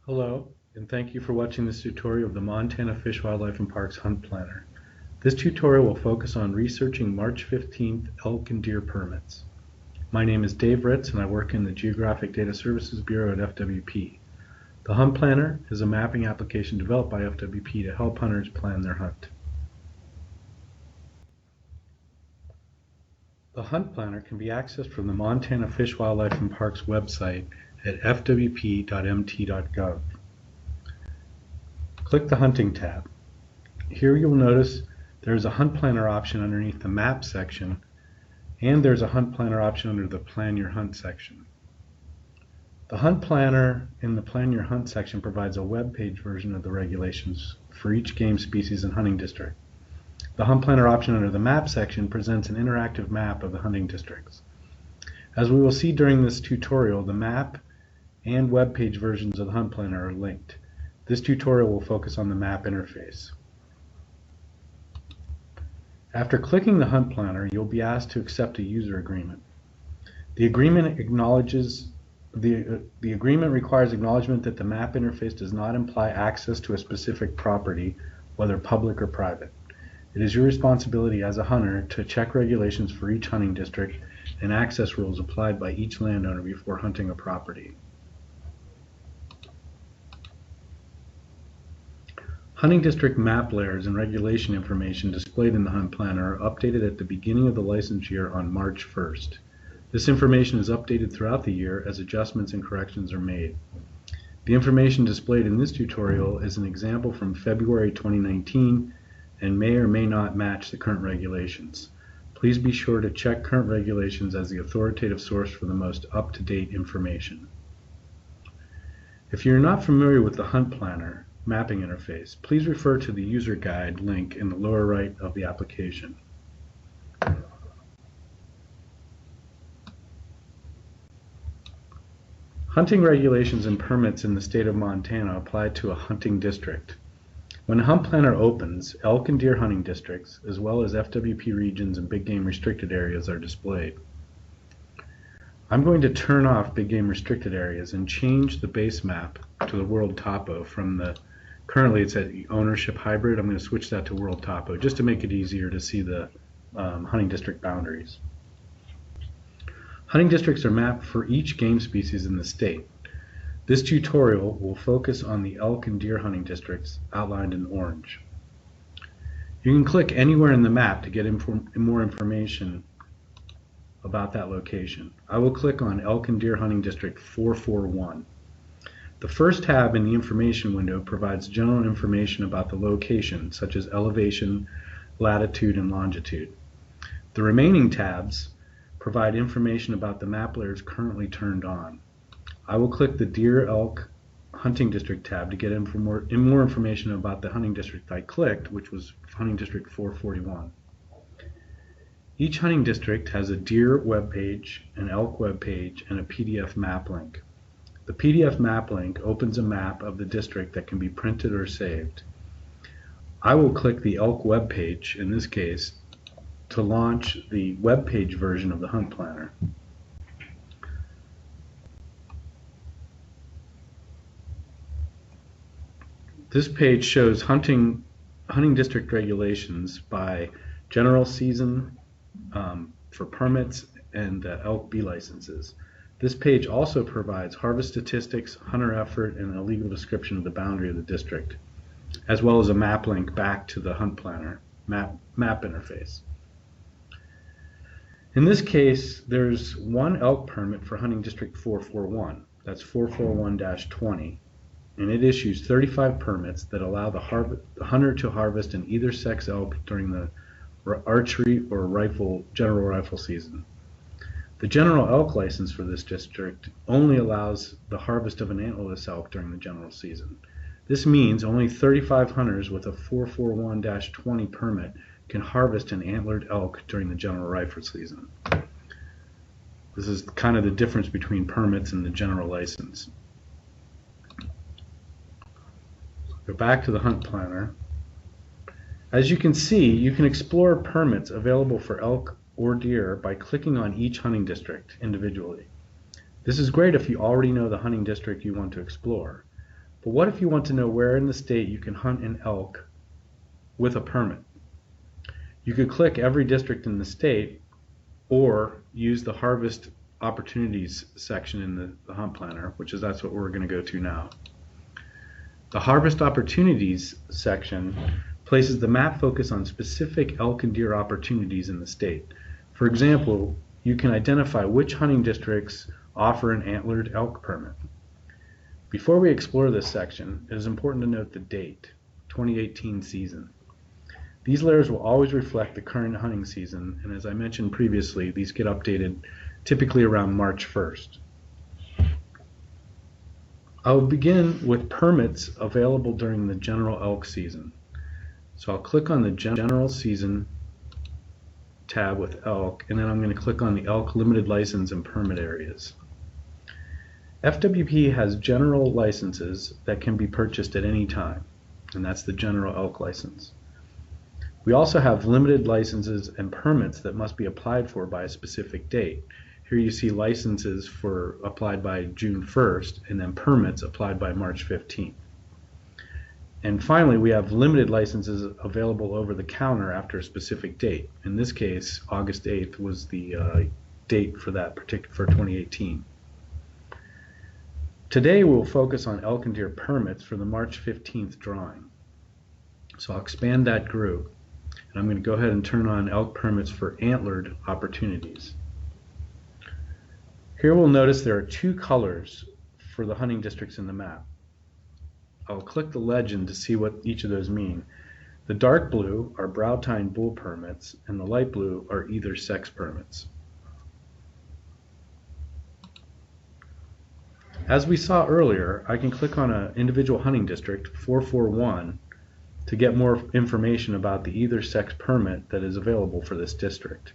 Hello, and thank you for watching this tutorial of the Montana Fish, Wildlife, and Parks Hunt Planner. This tutorial will focus on researching March 15th elk and deer permits. My name is Dave Ritz, and I work in the Geographic Data Services Bureau at FWP. The Hunt Planner is a mapping application developed by FWP to help hunters plan their hunt. The Hunt Planner can be accessed from the Montana Fish, Wildlife, and Parks website at fwp.mt.gov. Click the Hunting tab. Here you'll notice there's a Hunt Planner option underneath the Map section, and there's a Hunt Planner option under the Plan Your Hunt section. The Hunt Planner in the Plan Your Hunt section provides a web page version of the regulations for each game species and hunting district. The Hunt Planner option under the Map section presents an interactive map of the hunting districts. As we will see during this tutorial, the map and web page versions of the Hunt Planner are linked. This tutorial will focus on the map interface. After clicking the Hunt Planner, you'll be asked to accept a user agreement. The agreement requires acknowledgement that the map interface does not imply access to a specific property, whether public or private. It is your responsibility as a hunter to check regulations for each hunting district and access rules applied by each landowner before hunting a property. Hunting district map layers and regulation information displayed in the Hunt Planner are updated at the beginning of the license year on March 1st. This information is updated throughout the year as adjustments and corrections are made. The information displayed in this tutorial is an example from February 2019 and may or may not match the current regulations. Please be sure to check current regulations as the authoritative source for the most up-to-date information. If you're not familiar with the Hunt Planner mapping interface, please refer to the user guide link in the lower right of the application. Hunting regulations and permits in the state of Montana apply to a hunting district. When a Hunt Planner opens, elk and deer hunting districts, as well as FWP regions and big game restricted areas are displayed. I'm going to turn off big game restricted areas and change the base map to the world topo from the, currently it's at ownership hybrid. I'm going to switch that to world topo just to make it easier to see the hunting district boundaries. Hunting districts are mapped for each game species in the state. This tutorial will focus on the elk and deer hunting districts outlined in orange. You can click anywhere in the map to get more information about that location. I will click on Elk and Deer Hunting District 441. The first tab in the information window provides general information about the location, such as elevation, latitude, and longitude. The remaining tabs provide information about the map layers currently turned on. I will click the Deer Elk Hunting District tab to get more information about the hunting district I clicked, which was Hunting District 441. Each hunting district has a deer webpage, an elk webpage, and a PDF map link. The PDF map link opens a map of the district that can be printed or saved. I will click the elk webpage, in this case, to launch the webpage version of the Hunt Planner. This page shows hunting district regulations by general season for permits and elk B licenses. This page also provides harvest statistics, hunter effort, and a legal description of the boundary of the district, as well as a map link back to the Hunt Planner map interface. In this case, there's one elk permit for Hunting District 441. That's 441-20. And it issues 35 permits that allow the hunter to harvest an either sex elk during the archery or general rifle season. The general elk license for this district only allows the harvest of an antlerless elk during the general season. This means only 35 hunters with a 441-20 permit can harvest an antlered elk during the general rifle season. This is kind of the difference between permits and the general license. Go back to the Hunt Planner. As you can see, you can explore permits available for elk or deer by clicking on each hunting district individually. This is great if you already know the hunting district you want to explore. But what if you want to know where in the state you can hunt an elk with a permit? You could click every district in the state or use the Harvest Opportunities section in the Hunt Planner, that's what we're going to go to now. The Harvest Opportunities section places the map focus on specific elk and deer opportunities in the state. For example, you can identify which hunting districts offer an antlered elk permit. Before we explore this section, it is important to note the date, 2018 season. These layers will always reflect the current hunting season, and as I mentioned previously, these get updated typically around March 1st. I will begin with permits available during the general elk season. So I'll click on the general season tab with elk, and then I'm going to click on the elk limited license and permit areas. FWP has general licenses that can be purchased at any time, and that's the general elk license. We also have limited licenses and permits that must be applied for by a specific date. Here you see licenses applied by June 1st, and then permits applied by March 15th. And finally, we have limited licenses available over the counter after a specific date. In this case, August 8th was the date for that for 2018. Today we'll focus on elk and deer permits for the March 15th drawing. So I'll expand that group, and I'm going to go ahead and turn on elk permits for antlered opportunities. Here we'll notice there are two colors for the hunting districts in the map. I'll click the legend to see what each of those mean. The dark blue are brow tine bull permits, and the light blue are either sex permits. As we saw earlier, I can click on an individual hunting district, 441, to get more information about the either sex permit that is available for this district.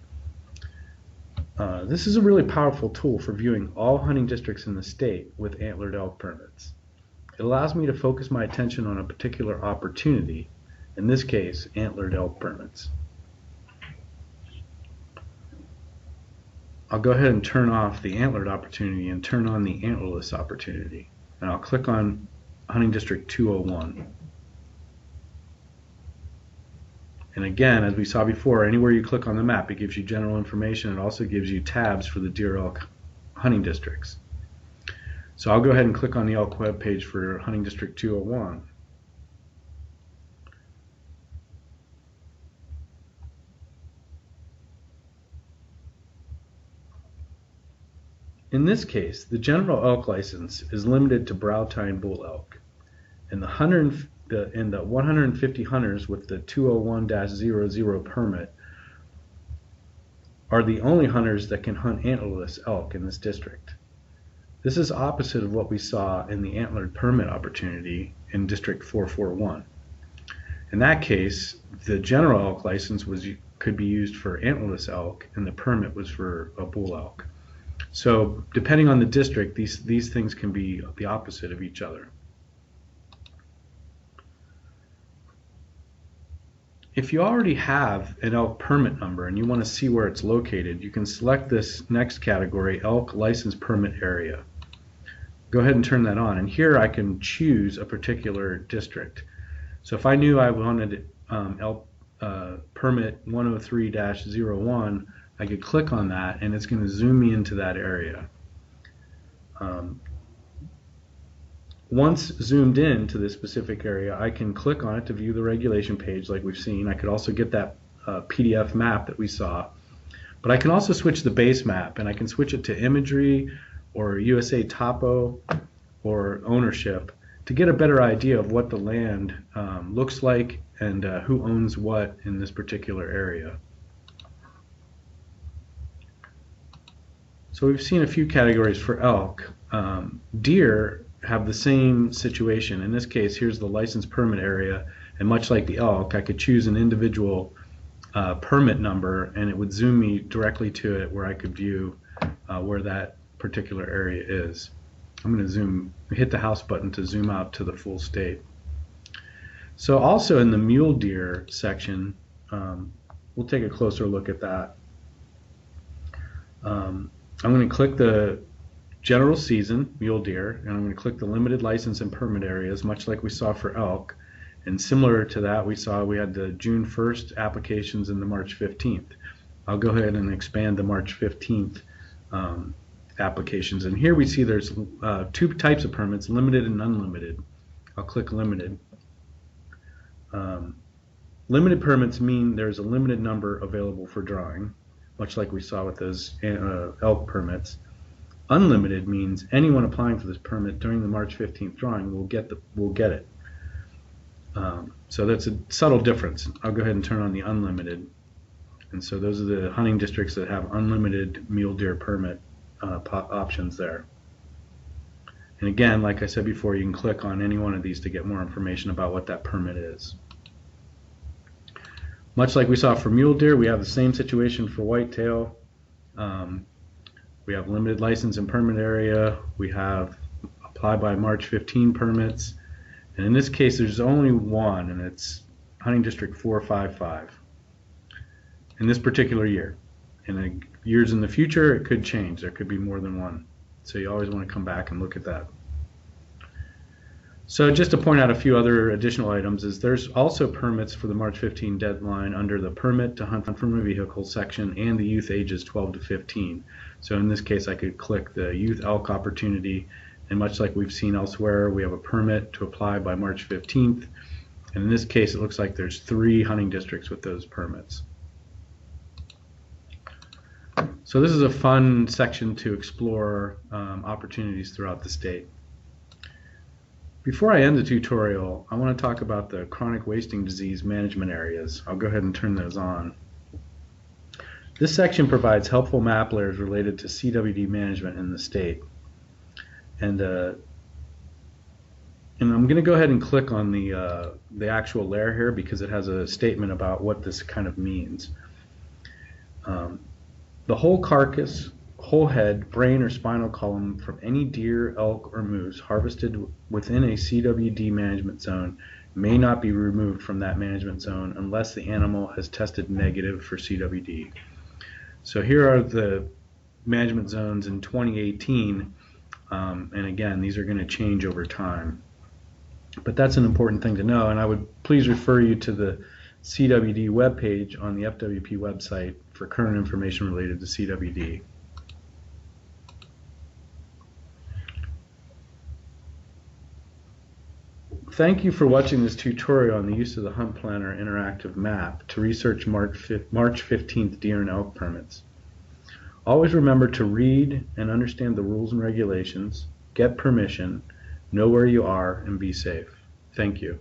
This is a really powerful tool for viewing all hunting districts in the state with antlered elk permits. It allows me to focus my attention on a particular opportunity, in this case, antlered elk permits. I'll go ahead and turn off the antlered opportunity and turn on the antlerless opportunity. And I'll click on hunting district 201. And again, as we saw before, anywhere you click on the map, it gives you general information. It also gives you tabs for the deer elk hunting districts. So I'll go ahead and click on the elk web page for hunting district 201. In this case, the general elk license is limited to brow tine bull elk, and the 150 hunters with the 201-00 permit are the only hunters that can hunt antlerless elk in this district. This is opposite of what we saw in the antlered permit opportunity in District 441. In that case, the general elk license could be used for antlerless elk, and the permit was for a bull elk. So depending on the district, these things can be the opposite of each other. If you already have an elk permit number and you want to see where it's located, you can select this next category, Elk License Permit Area. Go ahead and turn that on, and here I can choose a particular district. So if I knew I wanted elk permit 103-01, I could click on that and it's going to zoom me into that area. Once zoomed in to this specific area, I can click on it to view the regulation page like we've seen. I could also get that PDF map that we saw. But I can also switch the base map, and I can switch it to imagery or USA Topo or ownership to get a better idea of what the land looks like and who owns what in this particular area. So we've seen a few categories for elk. Deer have the same situation. In this case, here's the license permit area, and much like the elk, I could choose an individual permit number and it would zoom me directly to it where I could view where that particular area is. I'm going to hit the house button to zoom out to the full state. So also in the mule deer section, we'll take a closer look at that. I'm going to click the general season, mule deer, and I'm going to click the limited license and permit areas, much like we saw for elk. And similar to that, we had the June 1st applications and the March 15th. I'll go ahead and expand the March 15th applications. And here we see there's two types of permits, limited and unlimited. I'll click limited. Limited permits mean there's a limited number available for drawing, much like we saw with those elk permits. Unlimited means anyone applying for this permit during the March 15th drawing will get it. So that's a subtle difference. I'll go ahead and turn on the unlimited. And so those are the hunting districts that have unlimited mule deer permit options there. And again, like I said before, you can click on any one of these to get more information about what that permit is. Much like we saw for mule deer, we have the same situation for whitetail. We have limited license and permit area. We have apply by March 15 permits. And in this case, there's only one, and it's Hunting District 455 in this particular year. In the years in the future, it could change. There could be more than one. So you always want to come back and look at that. So just to point out a few other additional items is there's also permits for the March 15 deadline under the permit to hunt from a vehicle section and the youth ages 12 to 15. So in this case, I could click the youth elk opportunity, and much like we've seen elsewhere, we have a permit to apply by March 15th. And in this case, it looks like there's 3 hunting districts with those permits. So this is a fun section to explore opportunities throughout the state. Before I end the tutorial, I want to talk about the chronic wasting disease management areas. I'll go ahead and turn those on. This section provides helpful map layers related to CWD management in the state. And I'm going to go ahead and click on the actual layer here because it has a statement about what this kind of means. The whole carcass, whole head, brain, or spinal column from any deer, elk, or moose harvested within a CWD management zone may not be removed from that management zone unless the animal has tested negative for CWD. So here are the management zones in 2018, and again, these are going to change over time. But that's an important thing to know, and I would please refer you to the CWD webpage on the FWP website for current information related to CWD. Thank you for watching this tutorial on the use of the Hunt Planner interactive map to research March 15th deer and elk permits. Always remember to read and understand the rules and regulations, get permission, know where you are, and be safe. Thank you.